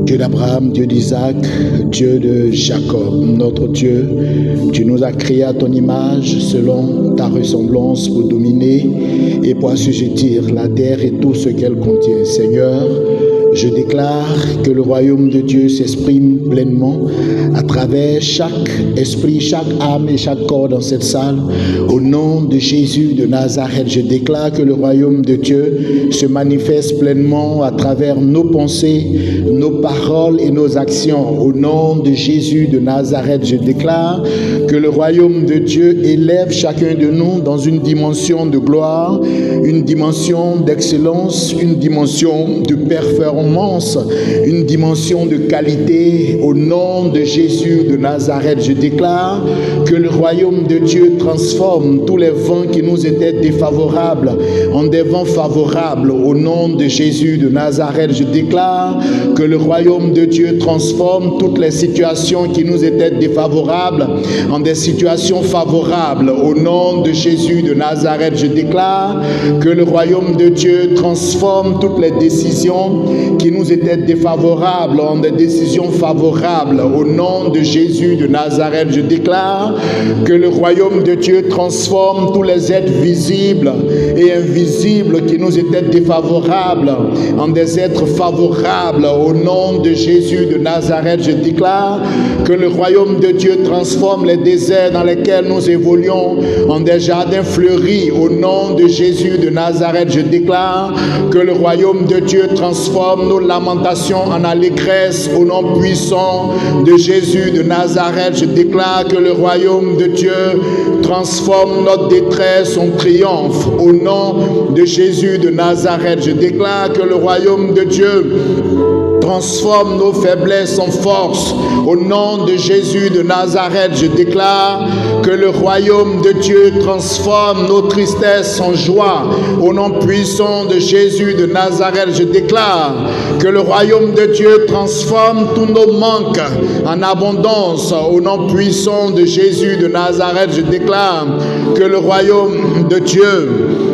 Dieu d'Abraham, Dieu d'Isaac, Dieu de Jacob, notre Dieu, tu nous as créés à ton image selon ta ressemblance pour dominer et pour assujettir la terre et tout ce qu'elle contient. Seigneur, je déclare que le royaume de Dieu s'exprime pleinement à travers chaque esprit, chaque âme et chaque corps dans cette salle. Au nom de Jésus de Nazareth, je déclare que le royaume de Dieu se manifeste pleinement à travers nos pensées, nos paroles et nos actions. Au nom de Jésus de Nazareth, je déclare que le royaume de Dieu élève chacun de nous dans une dimension de gloire, une dimension d'excellence, une dimension de performance, une dimension de qualité. Au nom de Jésus de Nazareth, je déclare que le royaume de Dieu transforme tous les vents qui nous étaient défavorables en des vents favorables. Au nom de Jésus de Nazareth, je déclare que le royaume de Dieu transforme toutes les situations qui nous étaient défavorables en des situations favorables. Au nom de Jésus de Nazareth, je déclare que le royaume de Dieu transforme toutes les décisions qui nous étaient défavorables en des décisions favorables. Au nom de Jésus de Nazareth, je déclare que le royaume de Dieu transforme tous les êtres visibles et invisibles qui nous étaient défavorables en des êtres favorables. Au nom de Jésus de Nazareth, je déclare que le royaume de Dieu transforme les déserts dans lesquels nous évoluons en des jardins fleuris. Au nom de Jésus de Nazareth, je déclare que le royaume de Dieu transforme nos lamentations en allégresse. Au nom puissant de Jésus de Nazareth, je déclare que le royaume de Dieu transforme notre détresse en triomphe. Au nom de Jésus de Nazareth, je déclare que le royaume de Dieu transforme nos faiblesses en force. Au nom de Jésus de Nazareth, je déclare que le royaume de Dieu transforme nos tristesses en joie. Au nom puissant de Jésus de Nazareth, je déclare que le royaume de Dieu transforme tous nos manques en abondance. Au nom puissant de Jésus de Nazareth, je déclare que le royaume de Dieu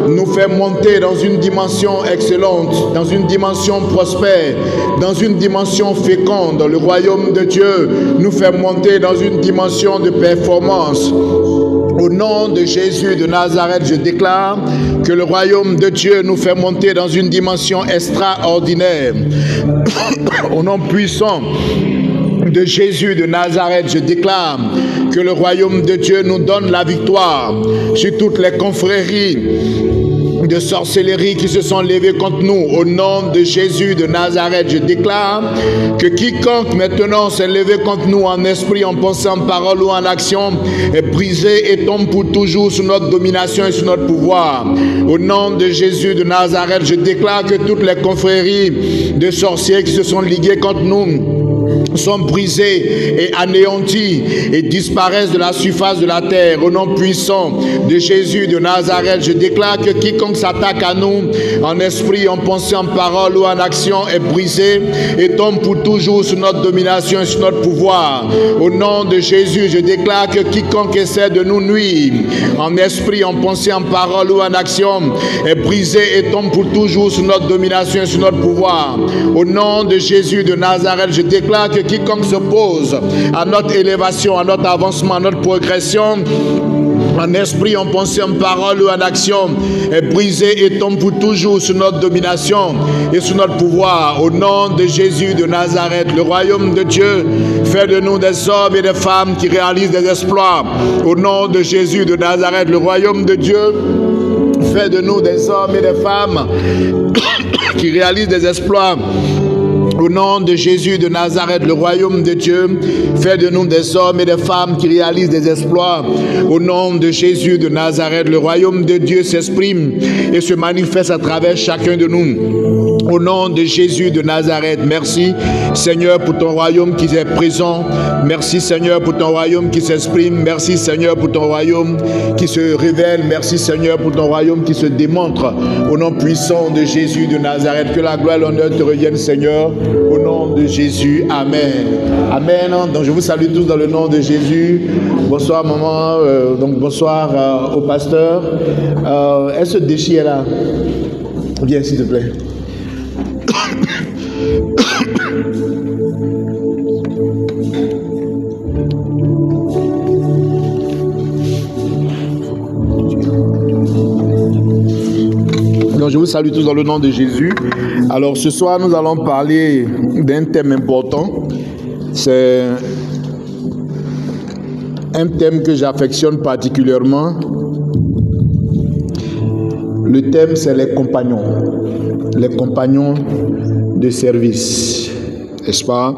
nous fait monter dans une dimension excellente, dans une dimension prospère, dans une dimension féconde. Le royaume de Dieu nous fait monter dans une dimension de performance. Au nom de Jésus de Nazareth, je déclare que le royaume de Dieu nous fait monter dans une dimension extraordinaire. Au nom puissant de Jésus de Nazareth, je déclare que le royaume de Dieu nous donne la victoire sur toutes les confréries de sorcellerie qui se sont levés contre nous. Au nom de Jésus de Nazareth, je déclare que quiconque maintenant s'est levé contre nous en esprit, en pensée, en parole ou en action est brisé et tombe pour toujours sous notre domination et sous notre pouvoir. Au nom de Jésus de Nazareth, je déclare que toutes les confréries de sorciers qui se sont ligués contre nous sont brisés et anéantis et disparaissent de la surface de la terre. Au nom puissant de Jésus de Nazareth, je déclare que quiconque s'attaque à nous en esprit, en pensée, en parole ou en action est brisé et tombe pour toujours sous notre domination et sous notre pouvoir. Au nom de Jésus, je déclare que quiconque essaie de nous nuire en esprit, en pensée, en parole ou en action est brisé et tombe pour toujours sous notre domination et sous notre pouvoir. Au nom de Jésus de Nazareth, je déclare que quiconque s'oppose à notre élévation, à notre avancement, à notre progression, en esprit, en pensée, en parole ou en action, est brisé et tombe pour toujours sous notre domination et sous notre pouvoir. Au nom de Jésus de Nazareth, le royaume de Dieu fait de nous des hommes et des femmes qui réalisent des exploits. Au nom de Jésus de Nazareth, le royaume de Dieu fait de nous des hommes et des femmes qui réalisent des exploits. Au nom de Jésus de Nazareth, le royaume de Dieu fait de nous des hommes et des femmes qui réalisent des exploits. Au nom de Jésus de Nazareth, le royaume de Dieu s'exprime et se manifeste à travers chacun de nous. Au nom de Jésus de Nazareth, merci Seigneur pour ton royaume qui est présent. Merci Seigneur pour ton royaume qui s'exprime. Merci Seigneur pour ton royaume qui se révèle. Merci Seigneur pour ton royaume qui se démontre. Au nom puissant de Jésus de Nazareth, que la gloire et l'honneur te reviennent Seigneur. Au nom de Jésus, Amen. Amen. Donc je vous salue tous dans le nom de Jésus. Bonsoir maman, bonsoir au pasteur. Elle se déchire là. Viens s'il te plaît. vous salue tous dans le nom de Jésus. Alors ce soir, nous allons parler d'un thème important. C'est un thème que j'affectionne particulièrement. Le thème, c'est les compagnons de service, n'est-ce pas?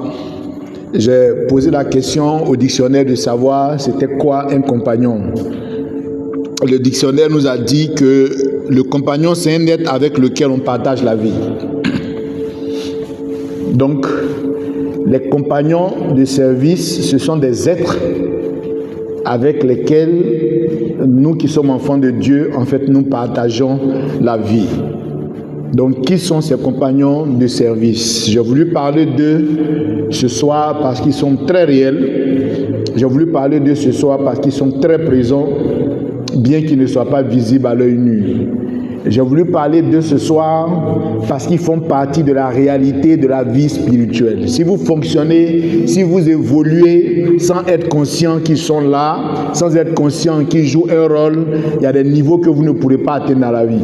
J'ai posé la question au dictionnaire de savoir c'était quoi un compagnon. Le dictionnaire nous a dit que le compagnon, c'est un être avec lequel on partage la vie. Donc, les compagnons de service, ce sont des êtres avec lesquels nous qui sommes enfants de Dieu, en fait, nous partageons la vie. Donc, qui sont ces compagnons de service? J'ai voulu parler d'eux ce soir parce qu'ils sont très réels. J'ai voulu parler d'eux ce soir parce qu'ils sont très présents, bien qu'ils ne soient pas visibles à l'œil nu. J'ai voulu parler d'eux ce soir parce qu'ils font partie de la réalité de la vie spirituelle. Si vous fonctionnez, si vous évoluez sans être conscient qu'ils sont là, sans être conscient qu'ils jouent un rôle, il y a des niveaux que vous ne pourrez pas atteindre dans la vie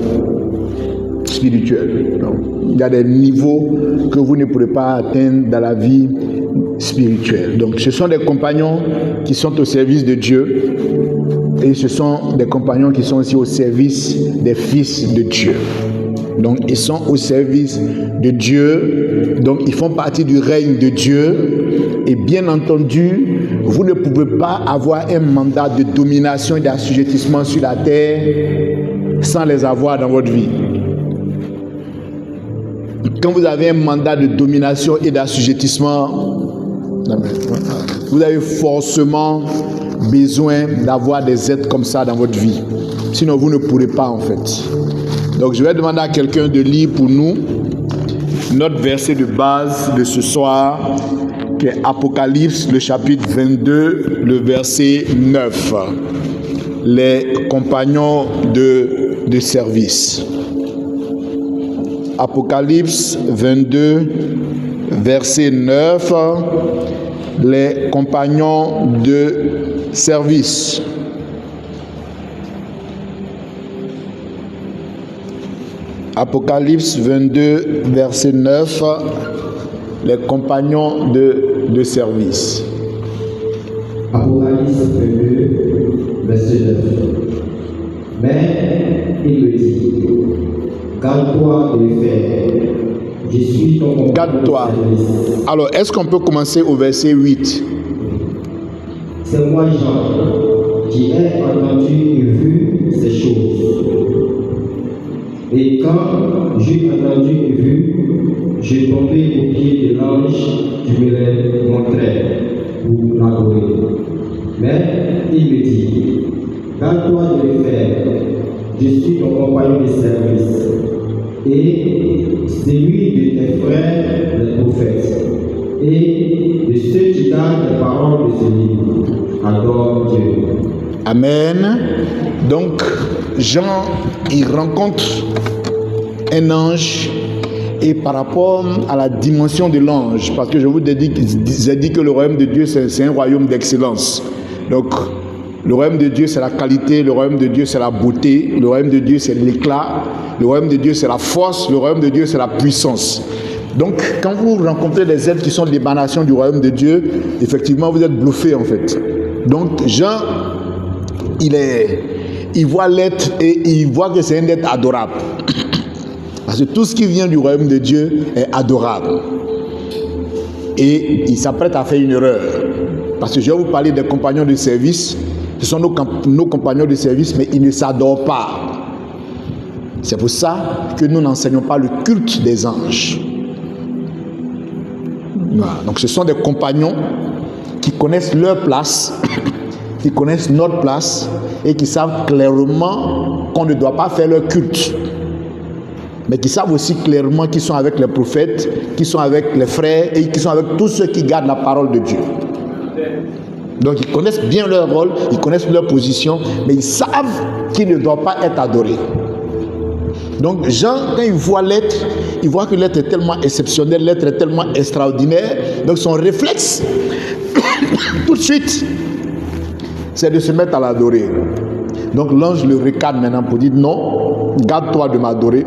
spirituelle. Donc, il y a des niveaux que vous ne pourrez pas atteindre dans la vie spirituelle. Donc, ce sont des compagnons qui sont au service de Dieu. Et ce sont des compagnons qui sont aussi au service des fils de Dieu. Donc, ils sont au service de Dieu. Donc, ils font partie du règne de Dieu. Et bien entendu, vous ne pouvez pas avoir un mandat de domination et d'assujettissement sur la terre sans les avoir dans votre vie. Quand vous avez un mandat de domination et d'assujettissement, vous avez forcément besoin d'avoir des êtres comme ça dans votre vie. Sinon, vous ne pourrez pas en fait. Donc, je vais demander à quelqu'un de lire pour nous notre verset de base de ce soir, qui est Apocalypse, le chapitre 22, le verset 9. Les compagnons de service. Apocalypse 22, verset 9. Les compagnons de service. Apocalypse 22, verset 9. Les compagnons de service. Apocalypse 22, verset 9. Mais il me dit, garde-toi de le faire. Je suis ton compagnon. Garde-toi. Alors, est-ce qu'on peut commencer au verset 8? C'est moi, Jean, qui ai entendu et vu ces choses. Et quand j'ai entendu et vu, j'ai tombé aux pieds de l'ange qui me les montrait pour l'adorer. Mais il me dit, garde-toi de le faire. Je suis ton compagnon de service et celui de tes frères les prophètes et de ceux qui gardent les paroles de ce livre. Adore Dieu. Amen. Donc, Jean, il rencontre un ange, et par rapport à la dimension de l'ange, parce que je vous ai dit que le royaume de Dieu, c'est un royaume d'excellence. Donc, le royaume de Dieu, c'est la qualité, le royaume de Dieu, c'est la beauté, le royaume de Dieu, c'est l'éclat, le royaume de Dieu, c'est la force, le royaume de Dieu, c'est la puissance. Donc, quand vous rencontrez des êtres qui sont l'émanation du royaume de Dieu, effectivement, vous êtes bluffé en fait. Donc, Jean, il voit l'être et il voit que c'est un être adorable. Parce que tout ce qui vient du royaume de Dieu est adorable. Et il s'apprête à faire une erreur. Parce que je vais vous parler des compagnons de service. Ce sont nos compagnons de service, mais ils ne s'adorent pas. C'est pour ça que nous n'enseignons pas le culte des anges. Voilà. Donc ce sont des compagnons qui connaissent leur place, qui connaissent notre place et qui savent clairement qu'on ne doit pas faire leur culte. Mais qui savent aussi clairement qu'ils sont avec les prophètes, qu'ils sont avec les frères et qu'ils sont avec tous ceux qui gardent la parole de Dieu. Donc ils connaissent bien leur rôle, ils connaissent leur position, mais ils savent qu'ils ne doivent pas être adorés. Donc Jean, quand il voit l'être, il voit que l'être est tellement exceptionnel, l'être est tellement extraordinaire. Donc son réflexe, tout de suite, c'est de se mettre à l'adorer. Donc l'ange le recadre maintenant pour dire non, garde-toi de m'adorer.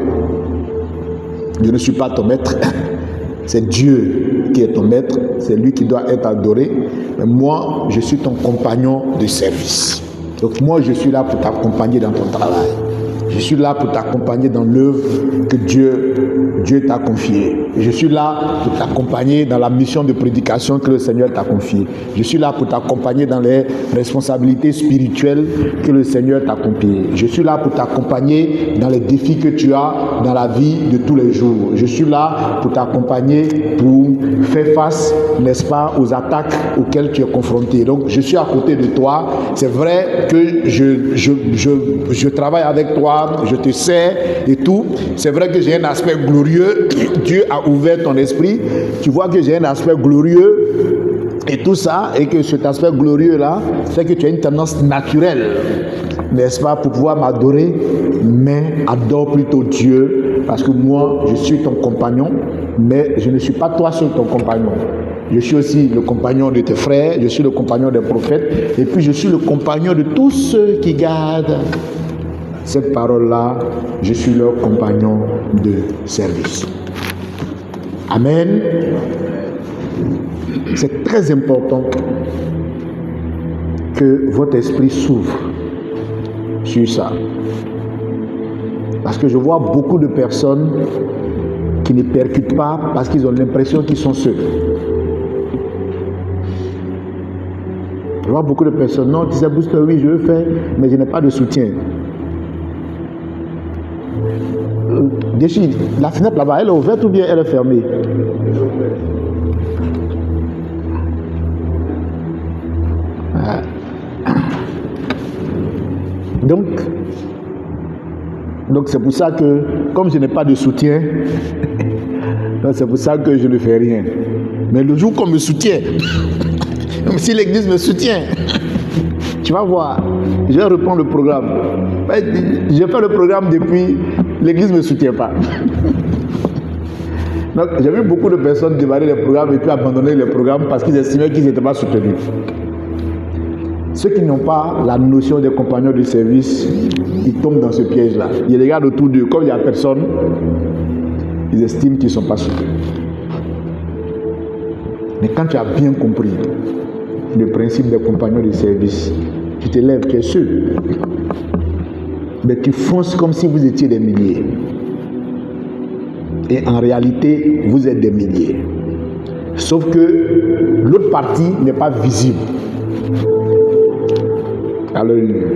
Je ne suis pas ton maître. C'est Dieu qui est ton maître. C'est lui qui doit être adoré. Mais moi, je suis ton compagnon de service. Donc moi, je suis là pour t'accompagner dans ton travail. Je suis là pour t'accompagner dans l'œuvre que Dieu t'a confiée. Je suis là pour t'accompagner dans la mission de prédication que le Seigneur t'a confiée. Je suis là pour t'accompagner dans les responsabilités spirituelles que le Seigneur t'a confiées. Je suis là pour t'accompagner dans les défis que tu as dans la vie de tous les jours. Je suis là pour t'accompagner, pour faire face, n'est-ce pas, aux attaques auxquelles tu es confronté. Donc, je suis à côté de toi. C'est vrai que je travaille avec toi. Je te sers et tout. C'est vrai que j'ai un aspect glorieux. Dieu a ouvert ton esprit. Tu vois que j'ai un aspect glorieux et tout ça, et que cet aspect glorieux là fait que tu as une tendance naturelle, n'est-ce pas, pour pouvoir m'adorer. Mais adore plutôt Dieu, parce que moi je suis ton compagnon, mais je ne suis pas toi seul ton compagnon. Je suis aussi le compagnon de tes frères, je suis le compagnon des prophètes, et puis je suis le compagnon de tous ceux qui gardent cette parole-là. Je suis leur compagnon de service. Amen. C'est très important que votre esprit s'ouvre sur ça. Parce que je vois beaucoup de personnes qui ne percutent pas parce qu'ils ont l'impression qu'ils sont seuls. Je vois beaucoup de personnes, non, tu sais, Booster, oui, je veux faire, mais je n'ai pas de soutien. Déchire, la fenêtre là-bas, elle est ouverte ou bien elle est fermée? Donc c'est pour ça que, comme je n'ai pas de soutien, c'est pour ça que je ne fais rien. Mais le jour qu'on me soutient, si l'église me soutient, tu vas voir, je vais reprendre le programme. J'ai fait le programme depuis, l'église ne me soutient pas. Donc j'ai vu beaucoup de personnes démarrer les programmes et puis abandonner les programmes parce qu'ils estimaient qu'ils n'étaient pas soutenus. Ceux qui n'ont pas la notion des compagnons de service, ils tombent dans ce piège-là. Ils regardent autour d'eux, comme il n'y a personne, ils estiment qu'ils ne sont pas soutenus. Mais quand tu as bien compris le principe des compagnons de service, tu te lèves, tu es seul. Mais tu fonces comme si vous étiez des milliers. Et en réalité, vous êtes des milliers. Sauf que l'autre partie n'est pas visible. Alléluia.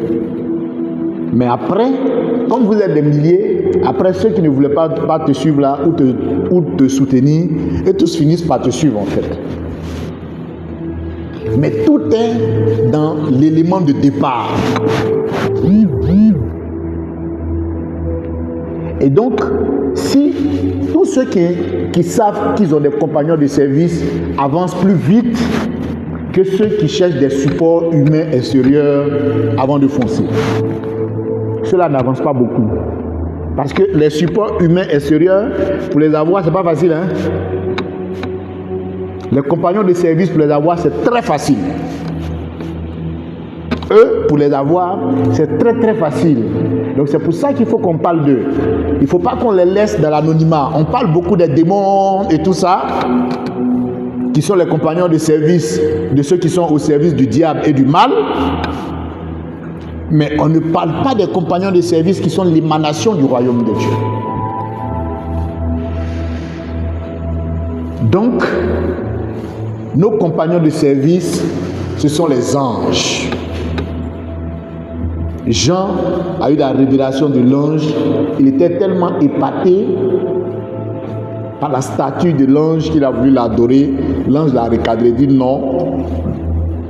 Mais après, comme vous êtes des milliers, après ceux qui ne voulaient pas te suivre là ou te soutenir, et tous finissent par te suivre en fait. Mais tout est dans l'élément de départ. Et donc, si tous ceux qui savent qu'ils ont des compagnons de service avancent plus vite que ceux qui cherchent des supports humains extérieurs avant de foncer, ceux-là n'avancent pas beaucoup. Parce que les supports humains extérieurs, pour les avoir, c'est pas facile, hein? Les compagnons de service, pour les avoir, c'est très facile. Eux, pour les avoir, c'est très très facile. Donc c'est pour ça qu'il faut qu'on parle d'eux. Il ne faut pas qu'on les laisse dans l'anonymat. On parle beaucoup des démons et tout ça, qui sont les compagnons de service, de ceux qui sont au service du diable et du mal. Mais on ne parle pas des compagnons de service qui sont l'émanation du royaume de Dieu. Donc, nos compagnons de service, ce sont les anges. Jean a eu la révélation de l'ange. Il était tellement épaté par la statue de l'ange qu'il a voulu l'adorer. L'ange l'a recadré, dit non,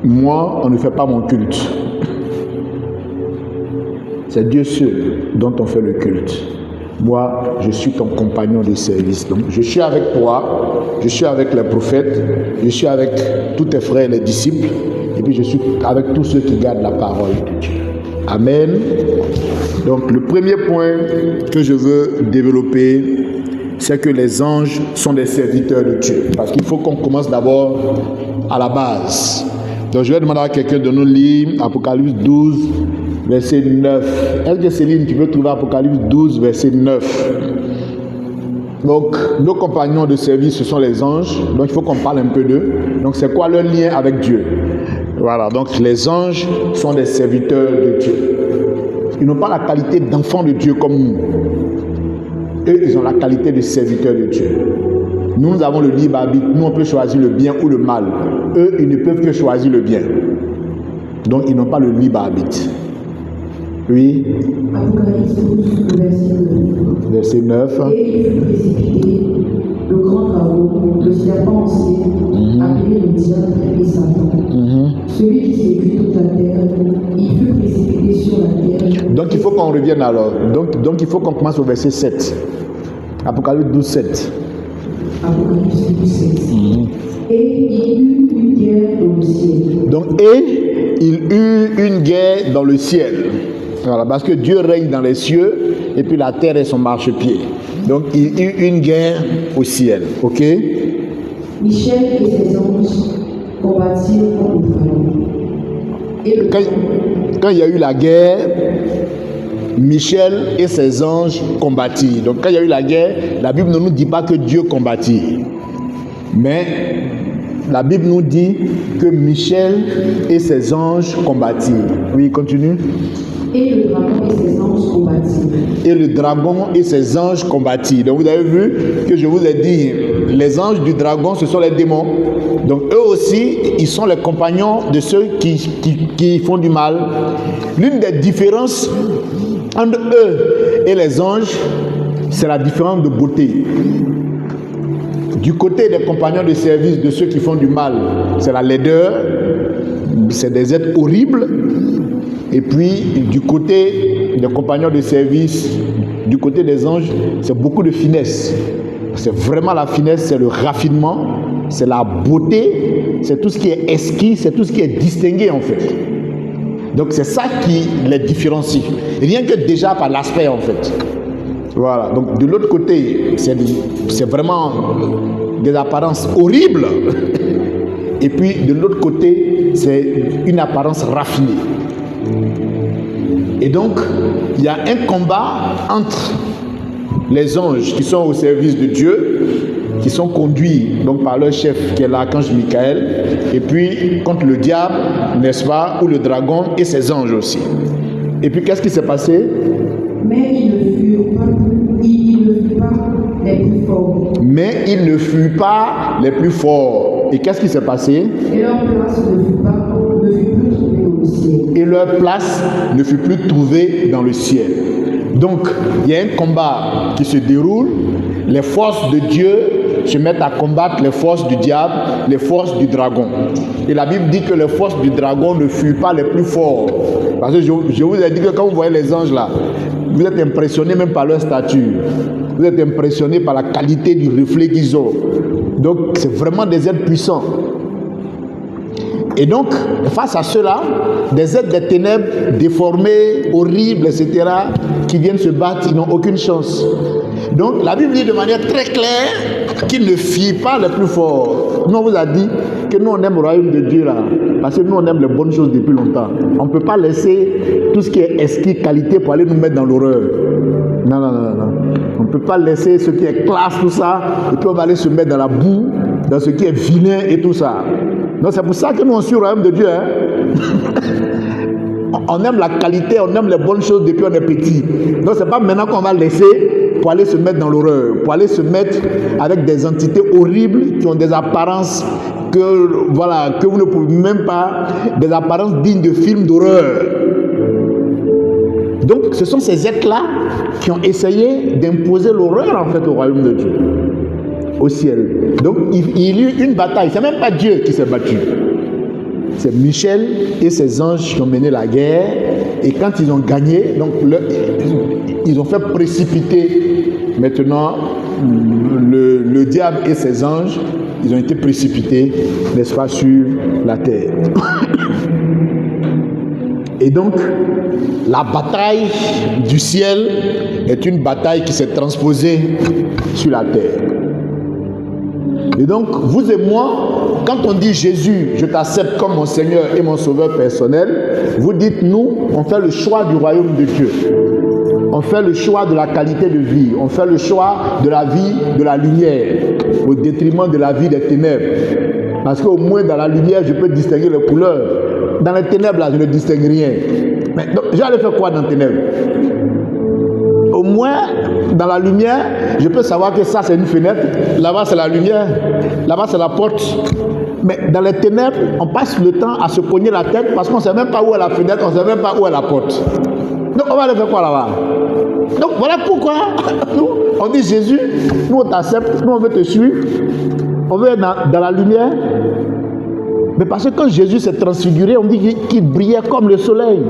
moi on ne fait pas mon culte. C'est Dieu seul dont on fait le culte. Moi, je suis ton compagnon de service. Donc, je suis avec toi, je suis avec les prophètes, je suis avec tous tes frères et les disciples, et puis je suis avec tous ceux qui gardent la parole de Dieu. Amen. Donc, le premier point que je veux développer, c'est que les anges sont des serviteurs de Dieu. Parce qu'il faut qu'on commence d'abord à la base. Donc, je vais demander à quelqu'un de nous lire Apocalypse 12, verset 9. Est-ce que Céline, tu veux trouver Apocalypse 12, verset 9? Donc, nos compagnons de service, ce sont les anges. Donc, il faut qu'on parle un peu d'eux. Donc, c'est quoi leur lien avec Dieu? Voilà, donc les anges sont des serviteurs de Dieu. Ils n'ont pas la qualité d'enfants de Dieu comme nous. Eux, ils ont la qualité de serviteurs de Dieu. Nous avons le libre arbitre. Nous, on peut choisir le bien ou le mal. Eux, ils ne peuvent que choisir le bien. Donc, ils n'ont pas le libre arbitre. Oui. Apocalypse 12, Verset 9. Et il fut précipité, le grand dragon, le serpent ancien, appelé le diable et Satan. Celui qui séduit toute la terre, il fut précipité sur la terre. Donc il faut qu'on revienne alors. Donc il faut qu'on commence au verset 7. Apocalypse 12, 7. Apocalypse 12, 7. Et il eut une guerre dans le ciel. Donc, et il eut une guerre dans le ciel. Voilà, parce que Dieu règne dans les cieux et puis la terre est son marchepied. Donc il eut une guerre au ciel. Ok? Michel et ses anges combattirent contre le dragon. Et le Quand il y a eu la guerre, Michel et ses anges combattirent. Donc quand il y a eu la guerre, la Bible ne nous dit pas que Dieu combattit. Mais la Bible nous dit que Michel et ses anges combattirent. Oui, continue. Et le dragon et ses anges combattirent. Et le dragon et ses anges combattirent. Donc vous avez vu que je vous ai dit, les anges du dragon, ce sont les démons. Donc eux aussi, ils sont les compagnons de ceux qui font du mal. L'une des différences entre eux et les anges, c'est la différence de beauté. Du côté des compagnons de service de ceux qui font du mal, c'est la laideur, c'est des êtres horribles. Et puis, du côté des compagnons de service, du côté des anges, c'est beaucoup de finesse. C'est vraiment la finesse, c'est le raffinement, c'est la beauté, c'est tout ce qui est exquis, c'est tout ce qui est distingué en fait. Donc c'est ça qui les différencie. Rien que déjà par l'aspect en fait. Voilà, donc de l'autre côté, c'est vraiment des apparences horribles. Et puis de l'autre côté, c'est une apparence raffinée. Et donc, il y a un combat entre les anges qui sont au service de Dieu, qui sont conduits donc par leur chef qui est l'archange Michael, et puis contre le diable, n'est-ce pas, ou le dragon et ses anges aussi. Et puis qu'est-ce qui s'est passé? Mais ils ne furent pas les plus forts. Mais ils ne furent pas les plus forts. Et qu'est-ce qui s'est passé? Et leur place ne fut plus trouvée dans le ciel. Et leur place ne fut plus trouvée dans le ciel. Donc, il y a un combat qui se déroule. Les forces de Dieu se mettent à combattre les forces du diable, les forces du dragon. Et la Bible dit que les forces du dragon ne furent pas les plus forts. Parce que je vous ai dit que quand vous voyez les anges là, vous êtes impressionné même par leur stature. Vous êtes impressionné par la qualité du reflet qu'ils ont. Donc, c'est vraiment des êtres puissants. Et donc, face à cela, des êtres des ténèbres, déformés, horribles, etc., qui viennent se battre, ils n'ont aucune chance. Donc, la Bible dit de manière très claire qu'ils ne fient pas les plus forts. Nous, on vous a dit que nous, on aime le royaume de Dieu, là, parce que nous, on aime les bonnes choses depuis longtemps. On ne peut pas laisser tout ce qui est exquis, qualité, pour aller nous mettre dans l'horreur. Non, non, non, non. On ne peut pas laisser ce qui est classe, tout ça, et puis on va aller se mettre dans la boue, dans ce qui est vilain et tout ça. Donc c'est pour ça que nous on suit le royaume de Dieu. On aime la qualité, on aime les bonnes choses depuis on est petit. Donc c'est pas maintenant qu'on va laisser pour aller se mettre dans l'horreur, pour aller se mettre avec des entités horribles qui ont des apparences que vous ne pouvez même pas, des apparences dignes de films d'horreur. Donc ce sont ces êtres-là qui ont essayé d'imposer l'horreur en fait au royaume de Dieu, au ciel. Donc il y a eu une bataille, c'est même pas Dieu qui s'est battu. C'est Michel et ses anges qui ont mené la guerre. Et quand ils ont gagné, donc ils ont fait précipiter maintenant le diable et ses anges. Ils ont été précipités, n'est-ce pas, sur la terre. Et donc, la bataille du ciel est une bataille qui s'est transposée sur la terre. Et donc, vous et moi, quand on dit Jésus, je t'accepte comme mon Seigneur et mon Sauveur personnel, vous dites nous, on fait le choix du royaume de Dieu. On fait le choix de la qualité de vie. On fait le choix de la vie de la lumière au détriment de la vie des ténèbres. Parce qu'au moins dans la lumière, je peux distinguer les couleurs. Dans les ténèbres, là, je ne distingue rien. Mais donc, j'allais faire quoi dans les ténèbres? Au moins, dans la lumière, je peux savoir que ça, c'est une fenêtre. Là-bas, c'est la lumière. Là-bas, c'est la porte. Mais dans les ténèbres, on passe le temps à se cogner la tête parce qu'on ne sait même pas où est la fenêtre, on ne sait même pas où est la porte. Donc, on va aller faire quoi là-bas? Donc, voilà pourquoi nous, on dit Jésus, nous, on t'accepte, nous, on veut te suivre. On veut être dans la lumière. Mais parce que quand Jésus s'est transfiguré, on dit qu'il brillait comme le soleil.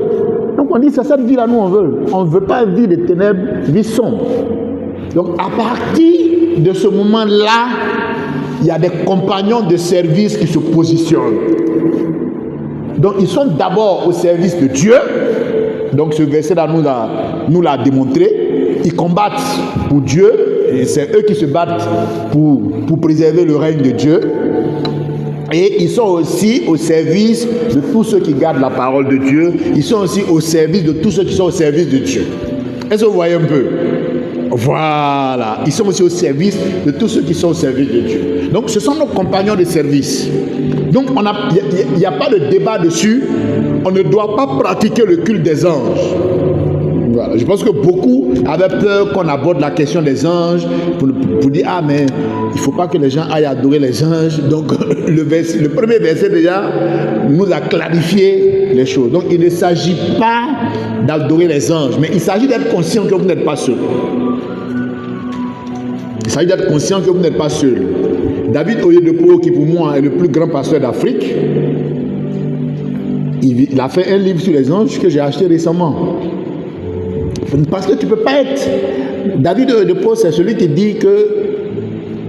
Donc on dit c'est cette vie-là, nous on veut. On ne veut pas une vie de ténèbres, vie sombre. Donc à partir de ce moment-là, il y a des compagnons de service qui se positionnent. Donc ils sont d'abord au service de Dieu. Donc ce verset-là nous l'a démontré. Ils combattent pour Dieu. Et c'est eux qui se battent pour préserver le règne de Dieu. Et ils sont aussi au service de tous ceux qui gardent la parole de Dieu. Ils sont aussi au service de tous ceux qui sont au service de Dieu. Est-ce que vous voyez un peu? Voilà. Ils sont aussi au service de tous ceux qui sont au service de Dieu. Donc ce sont nos compagnons de service. Donc il n'y a pas de débat dessus. On ne doit pas pratiquer le culte des anges. Voilà. Je pense que beaucoup avaient peur qu'on aborde la question des anges pour dire ah mais il ne faut pas que les gens aillent adorer les anges. Donc le premier verset déjà nous a clarifié les choses. Donc il ne s'agit pas d'adorer les anges, mais il s'agit d'être conscient que vous n'êtes pas seul. Il s'agit d'être conscient que vous n'êtes pas seul. David Oyedepo, qui pour moi est le plus grand pasteur d'Afrique, il a fait un livre sur les anges que j'ai acheté récemment. Parce que tu ne peux pas être... David Oyedepo, c'est celui qui dit que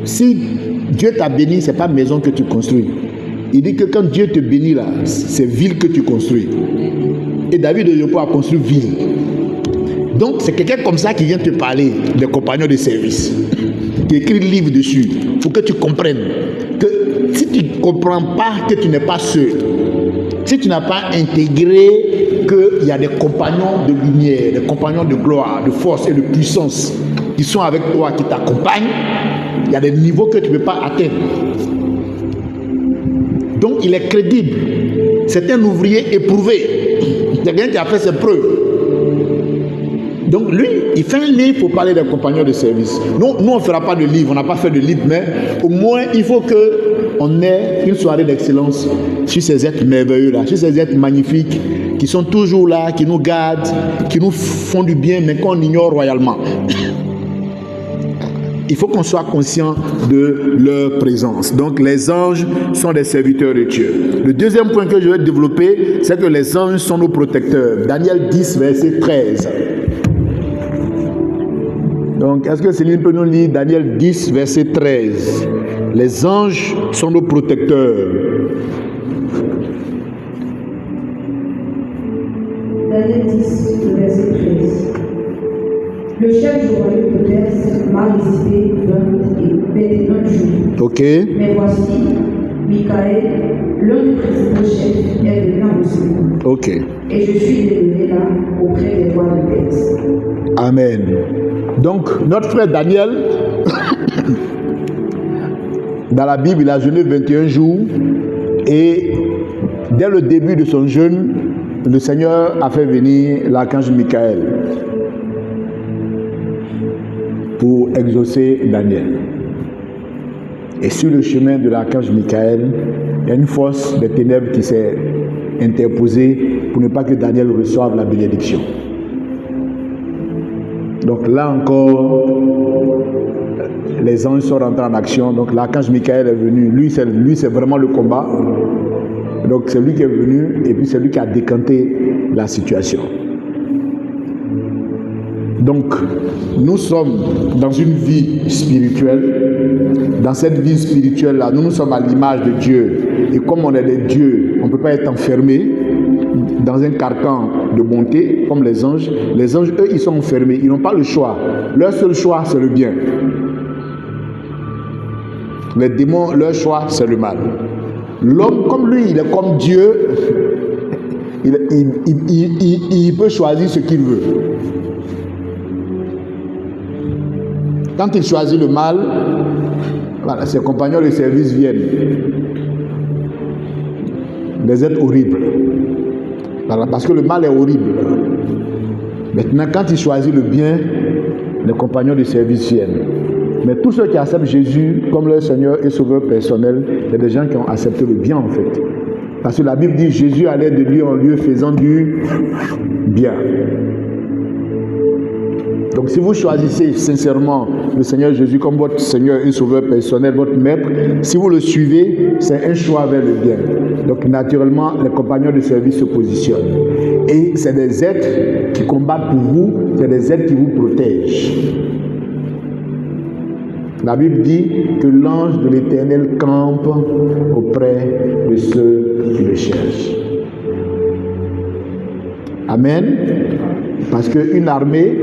si Dieu t'a béni, ce n'est pas maison que tu construis. Il dit que quand Dieu te bénit là, c'est ville que tu construis. Et David Oyedepo a construit ville. Donc c'est quelqu'un comme ça qui vient te parler des compagnons de service, qui écrit le livre dessus, pour que tu comprennes que si tu ne comprends pas que tu n'es pas seul, si tu n'as pas intégré qu'il y a des compagnons de lumière, des compagnons de gloire, de force et de puissance qui sont avec toi, qui t'accompagnent, il y a des niveaux que tu ne peux pas atteindre. Donc il est crédible. C'est un ouvrier éprouvé. C'est quelqu'un qui a fait ses preuves. Donc lui, il fait un livre pour parler des compagnons de service. Nous on ne fera pas de livre, on n'a pas fait de livre, mais au moins il faut qu'on ait une soirée d'excellence sur ces êtres merveilleux-là, sur ces êtres magnifiques qui sont toujours là, qui nous gardent, qui nous font du bien, mais qu'on ignore royalement. Il faut qu'on soit conscient de leur présence. Donc les anges sont des serviteurs de Dieu. Le deuxième point que je vais développer, c'est que les anges sont nos protecteurs. Daniel 10, verset 13. Donc, est-ce que Céline peut nous lire Daniel 10, verset 13? Les anges sont nos protecteurs. Daniel 10, verset 13. Le chef du royaume de Perse m'a résisté 21 jours. Ok. Mais voici, Michael, l'un des principaux chefs, est venu à mon secours. Ok. Et je suis demeuré là auprès des rois de Perse. Amen. Donc, notre frère Daniel, dans la Bible, il a jeûné 21 jours et dès le début de son jeûne, le Seigneur a fait venir l'archange Michael pour exaucer Daniel. Et sur le chemin de l'archange Michael, il y a une force des ténèbres qui s'est interposée pour ne pas que Daniel reçoive la bénédiction. Donc là encore, les anges sont rentrés en action. Donc l'archange Michael est venu. Lui, c'est vraiment le combat. Donc c'est lui qui est venu et puis c'est lui qui a décanté la situation. Donc nous sommes dans une vie spirituelle. Dans cette vie spirituelle-là, nous sommes à l'image de Dieu. Et comme on est des dieux, on ne peut pas être enfermé dans un carcan de bonté comme les anges. Les anges, eux, ils sont enfermés. Ils n'ont pas le choix. Leur seul choix, c'est le bien. Les démons, leur choix, c'est le mal. L'homme, comme lui, il est comme Dieu. Il peut choisir ce qu'il veut. quand il choisit le mal, voilà, ses compagnons de service viennent. Des êtres horribles. Voilà, parce que le mal est horrible. Maintenant, quand il choisit le bien, les compagnons de service viennent. Mais tous ceux qui acceptent Jésus comme leur Seigneur et Sauveur personnel, il y a des gens qui ont accepté le bien en fait. Parce que la Bible dit Jésus allait de lieu en lieu faisant du bien. Donc si vous choisissez sincèrement le Seigneur Jésus comme votre Seigneur et Sauveur personnel, votre Maître, si vous le suivez, c'est un choix vers le bien. Donc naturellement, les compagnons de service se positionnent. Et c'est des êtres qui combattent pour vous, c'est des êtres qui vous protègent. La Bible dit que l'ange de l'Éternel campe auprès de ceux qui le cherchent. Amen. Parce qu'une armée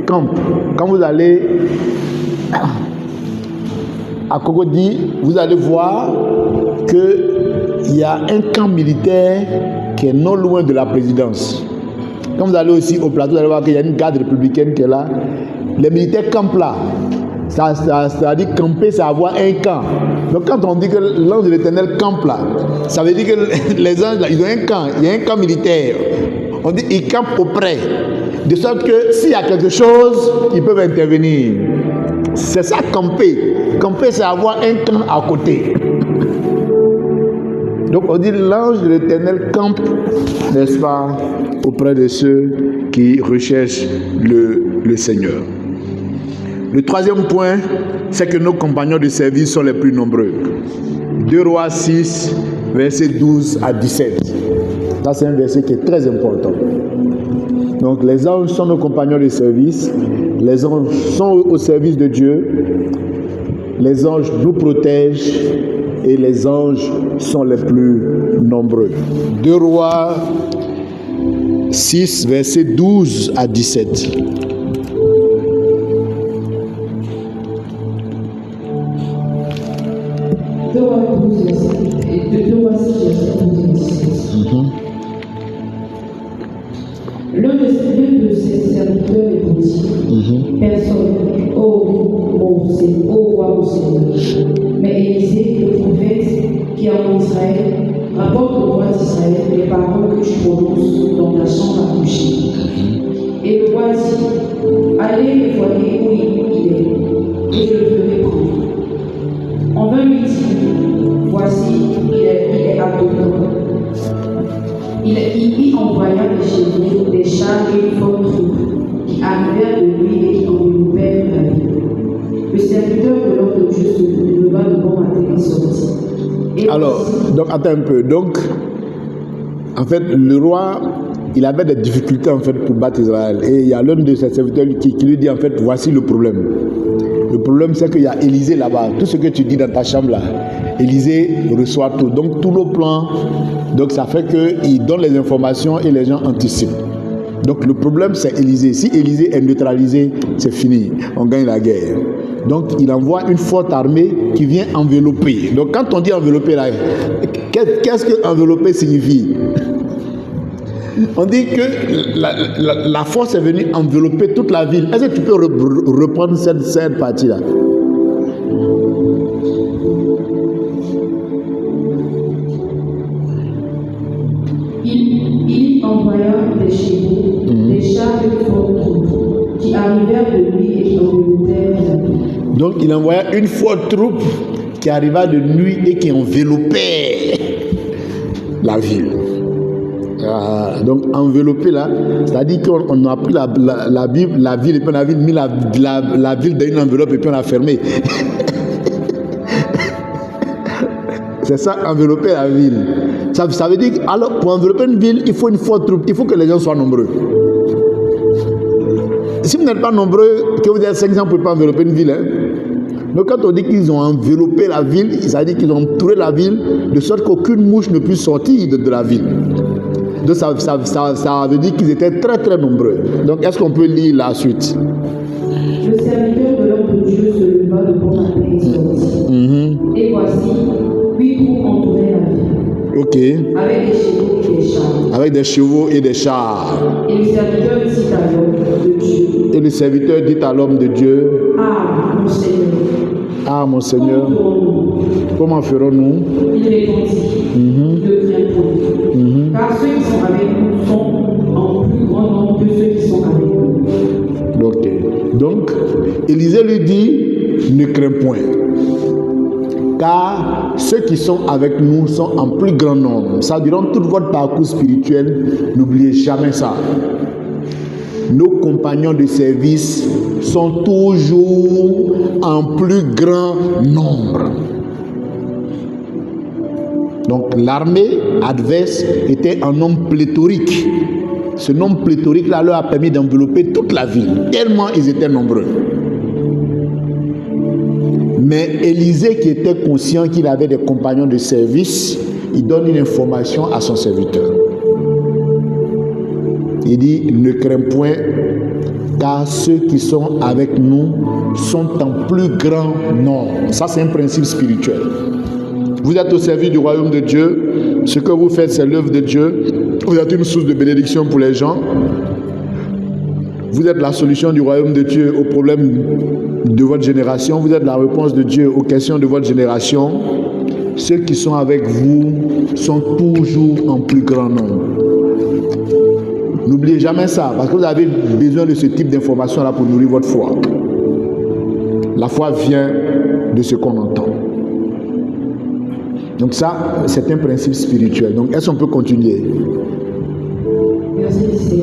campe. Quand vous allez à Cocody, vous allez voir qu'il y a un camp militaire qui est non loin de la présidence. Quand vous allez aussi au plateau, vous allez voir qu'il y a une garde républicaine qui est là. Les militaires campent là. Ça dit camper, c'est avoir un camp. Donc quand on dit que l'ange de l'Éternel campe là, ça veut dire que les anges là, ils ont un camp. Il y a un camp militaire. On dit ils campent auprès. De sorte que s'il y a quelque chose, ils peuvent intervenir. C'est ça camper. Camper, c'est avoir un camp à côté. Donc on dit l'ange de l'Éternel campe, n'est-ce pas, auprès de ceux qui recherchent le Seigneur. Le troisième point, c'est que nos compagnons de service sont les plus nombreux. 2 Rois 6, versets 12 à 17. Ça, c'est un verset qui est très important. Donc, les anges sont nos compagnons de service. Les anges sont au service de Dieu. Les anges nous protègent. Et les anges sont les plus nombreux. 2 Rois 6, versets 12 à 17. L'un de ses serviteurs répondit, personne, ô roi, ô Seigneur. Mais Élisée, le prophète qui est en Israël, rapporte au roi d'Israël les paroles que tu prononces dans ta chambre à coucher. Et le roi dit, allez et voyez où il est, et je le ferai prendre. On vint lui dire, voici, il est à Dothan. Il y envoya des chevaux, des chars et une forte troupe qui arrivèrent de lui et qui enveloppèrent la ville. Le serviteur de l'homme de Dieu se leva de bon matin et sortit. Alors, donc attends un peu. Donc, en fait, le roi, il avait des difficultés en fait pour battre Israël. Et il y a l'un de ses serviteurs qui lui dit en fait, voici le problème. Le problème, c'est qu'il y a Élisée là-bas. Tout ce que tu dis dans ta chambre là, Élisée reçoit tout. Donc, tous nos plans, donc ça fait qu'il donne les informations et les gens anticipent. Donc, le problème, c'est Élisée. Si Élisée est neutralisé, c'est fini. On gagne la guerre. Donc, il envoie une forte armée qui vient envelopper. Donc, quand on dit envelopper là, qu'est-ce que envelopper signifie? On dit que la force est venue envelopper toute la ville. Est-ce que tu peux reprendre cette partie-là? Il envoya des chevaux, des chars et fortes troupes qui arrivèrent de nuit et qui enveloppèrent la ville. Donc il envoya une forte troupe qui arriva de nuit et qui enveloppait la ville. Donc enveloppé là, c'est-à-dire qu'on a pris la ville et puis on a mis la ville dans une enveloppe et puis on a fermé. C'est ça, envelopper la ville. Ça veut dire que alors, pour envelopper une ville, il faut une forte troupe, il faut que les gens soient nombreux. Si vous n'êtes pas nombreux, que vous êtes 500, vous ne pouvez pas envelopper une ville. Hein? Donc quand on dit qu'ils ont enveloppé la ville, ça veut dire qu'ils ont entouré la ville de sorte qu'aucune mouche ne puisse sortir de la ville. Donc ça veut dire qu'ils étaient très très nombreux. Donc est-ce qu'on peut lire la suite? Le serviteur de l'homme de Dieu se leva de bon matin et sortit. Et voici, 8 troupes entouraient la ville. Ok. Avec des chevaux et des chars. Avec des chevaux et des chars. Et le serviteur dit à l'homme de Dieu, Dieu. Et le serviteur dit à l'homme de Dieu, Ah, mon Seigneur, ah mon Seigneur, comment ferons-nous? il répondit, ne crains point, car ceux qui sont avec nous sont en plus grand nombre que ceux qui sont avec nous. Ok. Donc, Élisée lui dit, ne crains point, car ceux qui sont avec nous sont en plus grand nombre. Ça, durant tout votre parcours spirituel, n'oubliez jamais ça. Nos compagnons de service sont toujours en plus grand nombre. Donc l'armée adverse était un nombre pléthorique. Ce nombre pléthorique-là leur a permis d'envelopper toute la ville, tellement ils étaient nombreux. Mais Élisée, qui était conscient qu'il avait des compagnons de service, il donne une information à son serviteur. Il dit, ne crains point, car ceux qui sont avec nous sont en plus grand nombre. Ça, c'est un principe spirituel. Vous êtes au service du royaume de Dieu. Ce que vous faites, c'est l'œuvre de Dieu. Vous êtes une source de bénédiction pour les gens. Vous êtes la solution du royaume de Dieu aux problèmes de votre génération. Vous êtes la réponse de Dieu aux questions de votre génération. Ceux qui sont avec vous sont toujours en plus grand nombre. N'oubliez jamais ça, parce que vous avez besoin de ce type d'information-là pour nourrir votre foi. La foi vient de ce qu'on entend. Donc ça, c'est un principe spirituel. Donc, est-ce qu'on peut continuer? Verset 17.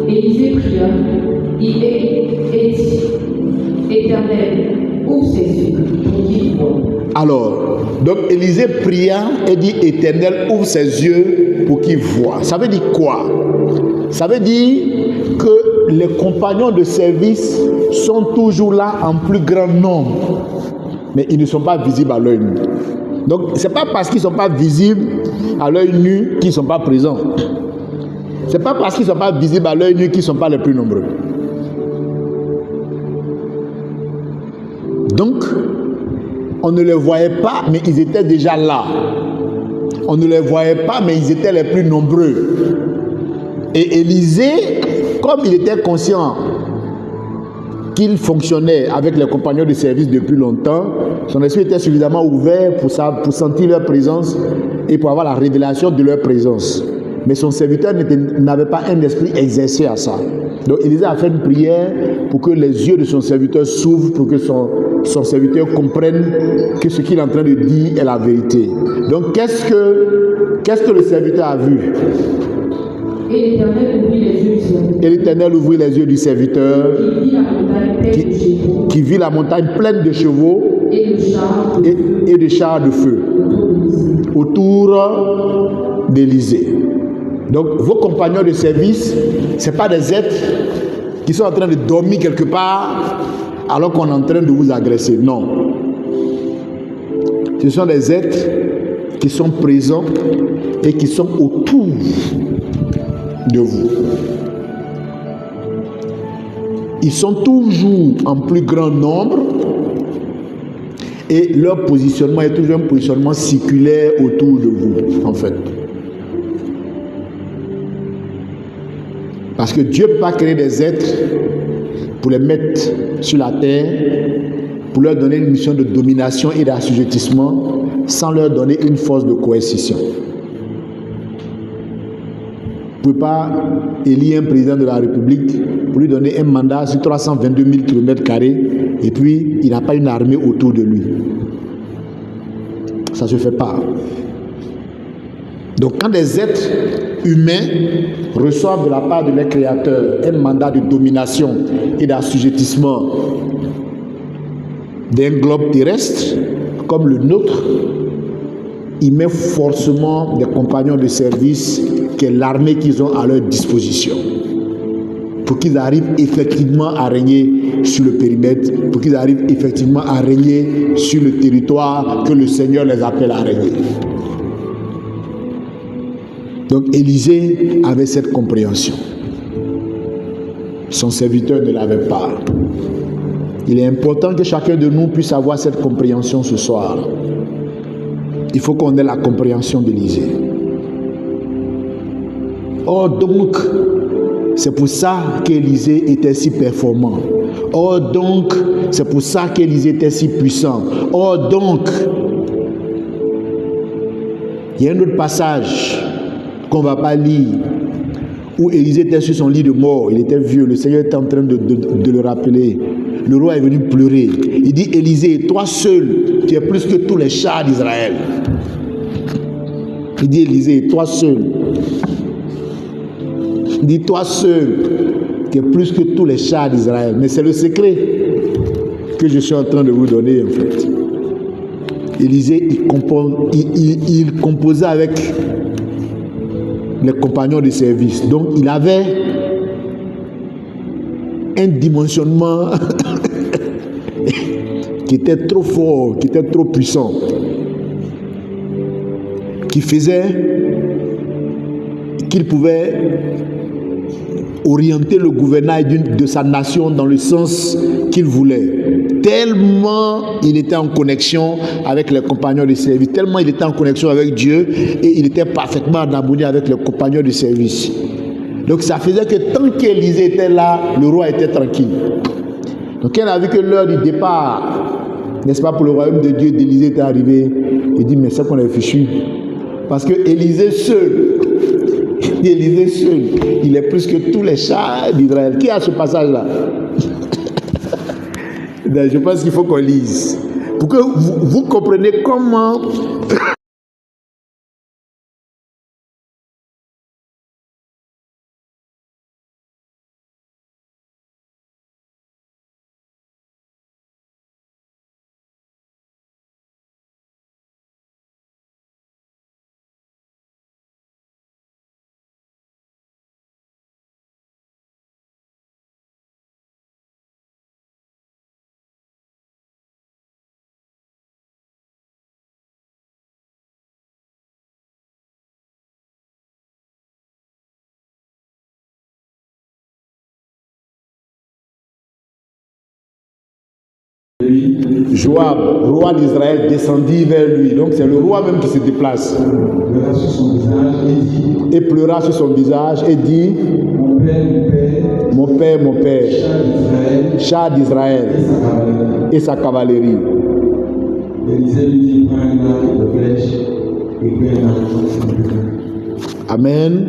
Élisée pria, il est dit, Éternel, ouvre ses yeux pour qu'il voie. Alors, donc Élisée pria et dit, Éternel, ouvre ses yeux pour qu'il voie. Ça veut dire quoi? Ça veut dire que les compagnons de service sont toujours là en plus grand nombre, mais ils ne sont pas visibles à l'œil nu. Donc, ce n'est pas parce qu'ils ne sont pas visibles à l'œil nu qu'ils ne sont pas présents. Ce n'est pas parce qu'ils ne sont pas visibles à l'œil nu qu'ils ne sont pas les plus nombreux. Donc, on ne les voyait pas, mais ils étaient déjà là. On ne les voyait pas, mais ils étaient les plus nombreux. Et Élisée, comme il était conscient qu'il fonctionnait avec les compagnons de service depuis longtemps, son esprit était suffisamment ouvert pour sentir leur présence et pour avoir la révélation de leur présence. Mais son serviteur n'avait pas un esprit exercé à ça. Donc Élisée a fait une prière pour que les yeux de son serviteur s'ouvrent, pour que son serviteur comprenne que ce qu'il est en train de dire est la vérité. Donc qu'est-ce que le serviteur a vu? Et l'Éternel ouvrit les yeux du serviteur qui vit la montagne pleine de chevaux et de chars de feu autour d'Élisée. Donc vos compagnons de service, ce n'est pas des êtres qui sont en train de dormir quelque part alors qu'on est en train de vous agresser. Non. Ce sont des êtres qui sont présents et qui sont autour de vous. Ils sont toujours en plus grand nombre et leur positionnement est toujours un positionnement circulaire autour de vous, en fait. Parce que Dieu ne peut pas créer des êtres pour les mettre sur la terre, pour leur donner une mission de domination et d'assujettissement, sans leur donner une force de coercition. Vous ne pouvez pas élire un président de la République pour lui donner un mandat sur 322 000 km² et puis il n'a pas une armée autour de lui. Ça ne se fait pas. Donc quand des êtres humains reçoivent de la part de leur créateur un mandat de domination et d'assujettissement d'un globe terrestre comme le nôtre, il met forcément des compagnons de service qui est l'armée qu'ils ont à leur disposition pour qu'ils arrivent effectivement à régner sur le périmètre, pour qu'ils arrivent effectivement à régner sur le territoire que le Seigneur les appelle à régner. Donc Élisée avait cette compréhension. Son serviteur ne l'avait pas. Il est important que chacun de nous puisse avoir cette compréhension ce soir. Il faut qu'on ait la compréhension d'Élisée. Oh, donc, C'est pour ça qu'Élisée était si performant. Or donc, c'est pour ça qu'Élisée était si puissant. Or donc, il y a un autre passage qu'on ne va pas lire, où Élisée était sur son lit de mort, il était vieux, le Seigneur était en train de le rappeler. Le roi est venu pleurer. Il dit, Élisée, toi seul, tu es plus que tous les chars d'Israël. Il dit, Élisée, toi seul. Il dit, toi seul, tu es plus que tous les chars d'Israël. Mais c'est le secret que je suis en train de vous donner, en fait. Élisée, il composait avec les compagnons de service. Donc, il avait un dimensionnement qui était trop fort, qui était trop puissant, qui faisait qu'il pouvait orienter le gouvernail de sa nation dans le sens qu'il voulait. Tellement il était en connexion avec les compagnons de service, tellement il était en connexion avec Dieu et il était parfaitement en harmonie avec les compagnons de service. Donc ça faisait que tant qu'Élisée était là, le roi était tranquille. Donc quand il a vu que l'heure du départ, n'est-ce pas, pour le royaume de Dieu d'Élisée était arrivée, il dit mais c'est qu'on est fichu. Parce que Élisée seul, il est plus que tous les chars d'Israël. Qui a ce passage-là? Je pense qu'il faut qu'on lise. Pour que vous compreniez comment... Joab, roi d'Israël, descendit vers lui. Donc c'est le roi même qui se déplace. Et pleura sur son visage et dit, mon père, char d'Israël et sa cavalerie. Amen.